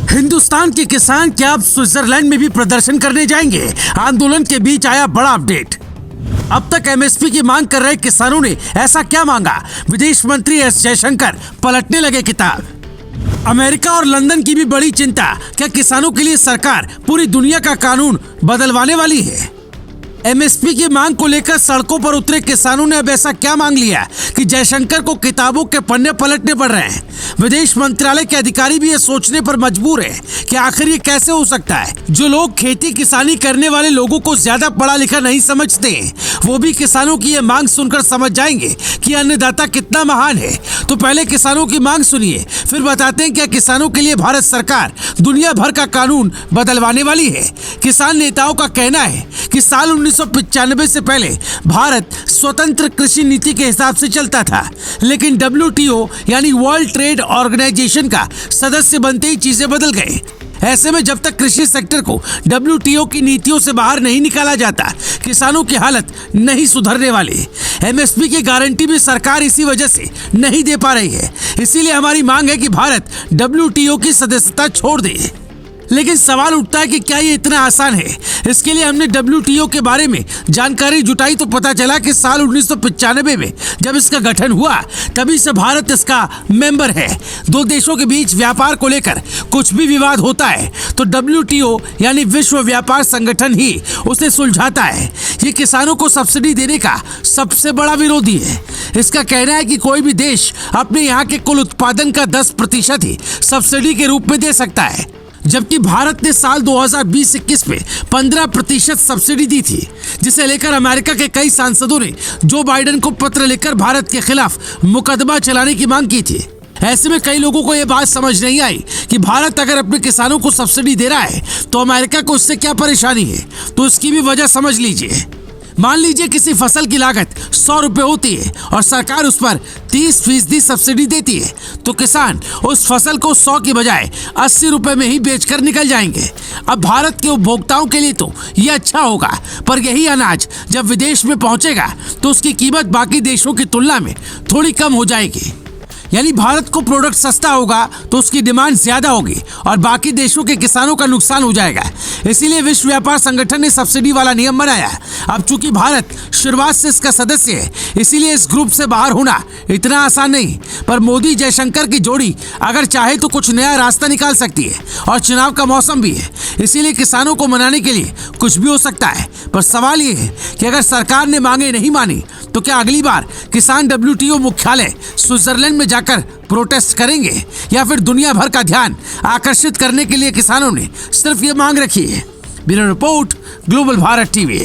हिंदुस्तान के किसान क्या अब स्विट्जरलैंड में भी प्रदर्शन करने जाएंगे? आंदोलन के बीच आया बड़ा अपडेट। अब तक एमएसपी की मांग कर रहे किसानों ने ऐसा क्या मांगा? विदेश मंत्री एस जयशंकर पलटने लगे किताब। अमेरिका और लंदन की भी बड़ी चिंता, क्या किसानों के लिए सरकार पूरी दुनिया का कानून बदलवाने वाली है? एमएसपी की मांग को लेकर सड़कों पर उतरे किसानों ने अब ऐसा क्या मांग लिया कि जयशंकर को किताबों के पन्ने पलटने पड़ रहे हैं? विदेश मंत्रालय के अधिकारी भी ये सोचने पर मजबूर है कि आखिर ये कैसे हो सकता है। जो लोग खेती किसानी करने वाले लोगों को ज्यादा पढ़ा लिखा नहीं समझते, वो भी किसानों की ये मांग सुनकर समझ जाएंगे कि अन्नदाता कितना महान है। तो पहले किसानों की मांग सुनिए, फिर बताते हैं क्या किसानों के लिए भारत सरकार दुनिया भर का कानून बदलवाने वाली है। किसान नेताओं का कहना है कि साल 1995 से पहले भारत स्वतंत्र कृषि नीति के हिसाब से चलता था, लेकिन WTO यानी वर्ल्ड ट्रेड ऑर्गेनाइजेशन का सदस्य बनते ही चीजें बदल गए। ऐसे में जब तक कृषि सेक्टर को WTO की नीतियों से बाहर नहीं निकाला जाता, किसानों की हालत नहीं सुधरने वाली। एमएसपी की गारंटी भी सरकार इसी वजह से नहीं दे पा रही है। इसीलिए हमारी मांग है कि भारत WTO की सदस्यता छोड़ दे। लेकिन सवाल उठता है कि क्या ये इतना आसान है? इसके लिए हमने WTO के बारे में जानकारी जुटाई तो पता चला कि साल 1995 में जब इसका गठन हुआ, तभी से भारत इसका मेंबर है। दो देशों के बीच व्यापार को लेकर कुछ भी विवाद होता है तो WTO यानी विश्व व्यापार संगठन ही उसे सुलझाता है। ये किसानों को सब्सिडी देने का सबसे बड़ा विरोधी है। इसका कहना है कि कोई भी देश अपने यहाँ के कुल उत्पादन का 10% ही सब्सिडी के रूप में दे सकता है, जबकि भारत ने साल 2020-21 में 15% सब्सिडी दी थी, जिसे लेकर अमेरिका के कई सांसदों ने जो बाइडेन को पत्र लिखकर भारत के खिलाफ मुकदमा चलाने की मांग की थी। ऐसे में कई लोगों को यह बात समझ नहीं आई कि भारत अगर अपने किसानों को सब्सिडी दे रहा है तो अमेरिका को उससे क्या परेशानी है। तो इसकी भी वजह समझ लीजिए। मान लीजिए किसी फसल की लागत 100 रुपए होती है और सरकार उस पर 30% सब्सिडी देती है, तो किसान उस फसल को 100 की बजाय 80 रुपए में ही बेचकर निकल जाएंगे। अब भारत के उपभोक्ताओं के लिए तो ये अच्छा होगा, पर यही अनाज जब विदेश में पहुंचेगा तो उसकी कीमत बाकी देशों की तुलना में थोड़ी कम हो जाएगी। यानी भारत को प्रोडक्ट सस्ता होगा तो उसकी डिमांड ज्यादा होगी और बाकी देशों के किसानों का नुकसान हो जाएगा। इसीलिए विश्व व्यापार संगठन ने सब्सिडी वाला नियम बनाया। अब चूंकि भारत शुरुआत से इसका सदस्य है, इसीलिए इस ग्रुप से बाहर होना इतना आसान नहीं। पर मोदी जयशंकर की जोड़ी अगर चाहे तो कुछ नया रास्ता निकाल सकती है और चुनाव का मौसम भी है, इसीलिए किसानों को मनाने के लिए कुछ भी हो सकता है। पर सवाल ये है कि अगर सरकार ने मांगे नहीं मानी तो क्या अगली बार किसान WTO मुख्यालय स्विट्जरलैंड में जाकर प्रोटेस्ट करेंगे, या फिर दुनिया भर का ध्यान आकर्षित करने के लिए किसानों ने सिर्फ ये मांग रखी है? Bureau report, global Bharat TV.